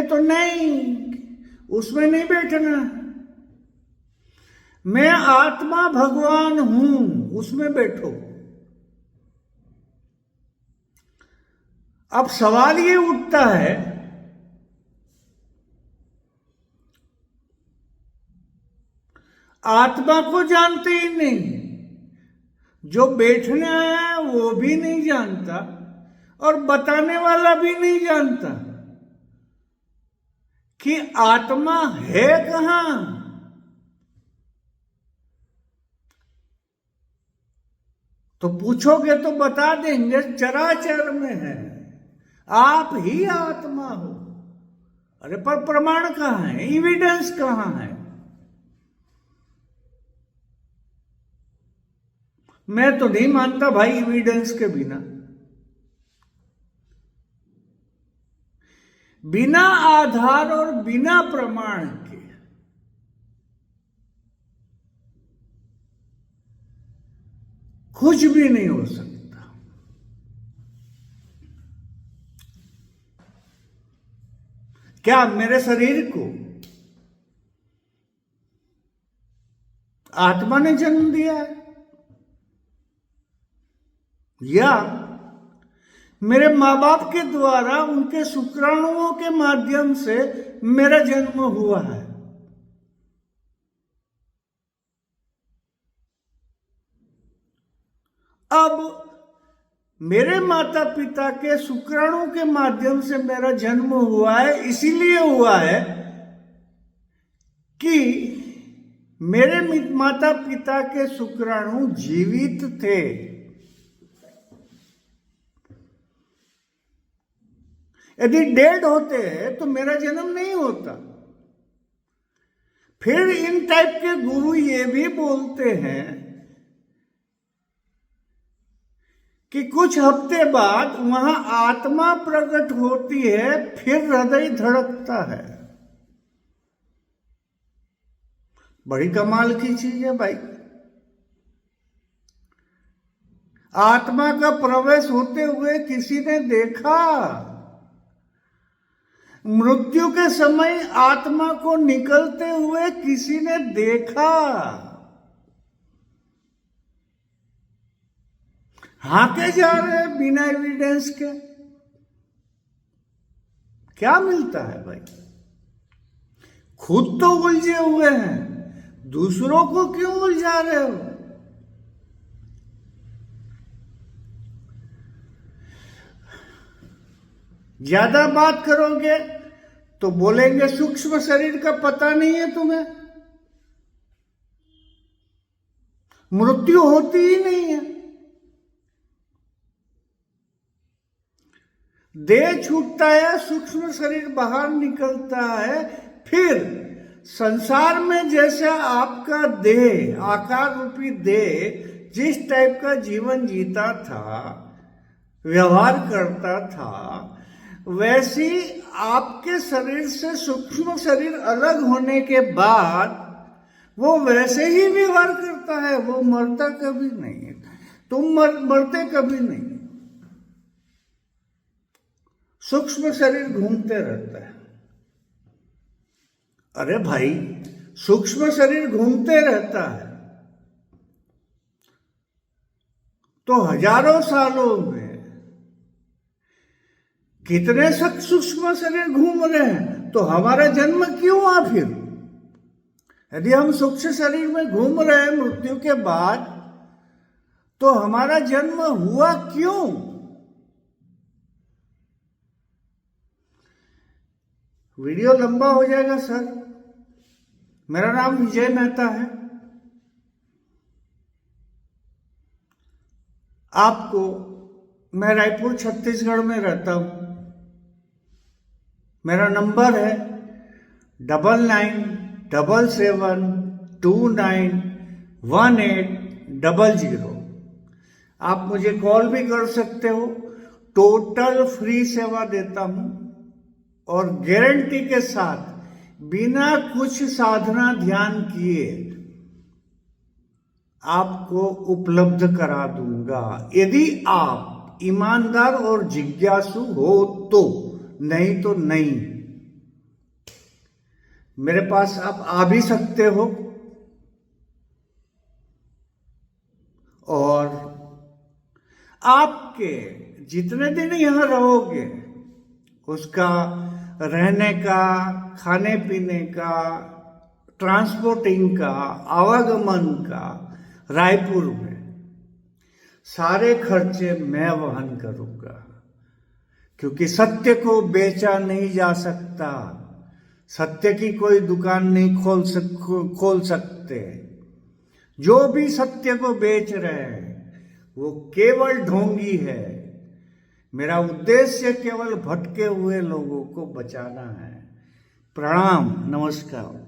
तो नहीं, उसमें नहीं बैठना। मैं आत्मा भगवान हूं, उसमें बैठो। अब सवाल ये उठता है, आत्मा को जानते ही नहीं, जो बैठने आया है वो भी नहीं जानता और बताने वाला भी नहीं जानता कि आत्मा है कहां। तो पूछोगे तो बता देंगे चराचर में है, आप ही आत्मा हो। अरे पर प्रमाण कहां है, एविडेंस कहां है? मैं तो नहीं मानता भाई एविडेंस के बिना। बिना आधार और बिना प्रमाण के कुछ भी नहीं हो सकता। क्या मेरे शरीर को आत्मा ने जन्म दिया है, या मेरे मां बाप के द्वारा उनके शुक्राणुओं के माध्यम से मेरा जन्म हुआ है? अब मेरे माता पिता के शुक्राणु के माध्यम से मेरा जन्म हुआ है, इसीलिए हुआ है कि मेरे माता पिता के शुक्राणु जीवित थे। यदि डेड होते तो मेरा जन्म नहीं होता। फिर इन टाइप के गुरु ये भी बोलते हैं कि कुछ हफ्ते बाद वहां आत्मा प्रकट होती है, फिर हृदय धड़कता है। बड़ी कमाल की चीज है भाई। आत्मा का प्रवेश होते हुए किसी ने देखा? मृत्यु के समय आत्मा को निकलते हुए किसी ने देखा? हाके जा रहे हैं बिना एविडेंस के। क्या मिलता है भाई? खुद तो उलझे हुए हैं, दूसरों को क्यों उलझा रहे हो? ज्यादा बात करोगे तो बोलेंगे सूक्ष्म शरीर का पता नहीं है तुम्हें, मृत्यु होती ही नहीं है। देह छूटता है, सूक्ष्म शरीर बाहर निकलता है, फिर संसार में जैसा आपका देह, आकार रूपी देह जिस टाइप का जीवन जीता था, व्यवहार करता था, वैसी आपके शरीर से सूक्ष्म शरीर अलग होने के बाद वो वैसे ही व्यवहार करता है। वो मरता कभी नहीं है, तुम मरते कभी नहीं। सूक्ष्म शरीर घूमते रहता है। अरे भाई, सूक्ष्म शरीर घूमते रहता है तो हजारों सालों में कितने सूक्ष्म शरीर घूम रहे हैं, तो हमारा जन्म क्यों हुआ फिर? यदि हम सूक्ष्म शरीर में घूम रहे हैं मृत्यु के बाद, तो हमारा जन्म हुआ क्यों? वीडियो लंबा हो जाएगा सर। मेरा नाम विजय मेहता है। आपको, मैं रायपुर छत्तीसगढ़ में रहता हूं। मेरा नंबर है 9977291800। आप मुझे कॉल भी कर सकते हो। टोटल फ्री सेवा देता हूं और गारंटी के साथ बिना कुछ साधना ध्यान किए आपको उपलब्ध करा दूंगा, यदि आप ईमानदार और जिज्ञासु हो तो, नहीं तो नहीं। मेरे पास आप आ भी सकते हो और आपके जितने दिन यहां रहोगे उसका रहने का, खाने पीने का, ट्रांसपोर्टिंग का, आवागमन का रायपुर में सारे खर्चे मैं वहन करूंगा, क्योंकि सत्य को बेचा नहीं जा सकता। सत्य की कोई दुकान नहीं खोल सकते। जो भी सत्य को बेच रहे हैं वो केवल ढोंगी है। मेरा उद्देश्य केवल भटके हुए लोगों को बचाना है। प्रणाम, नमस्कार।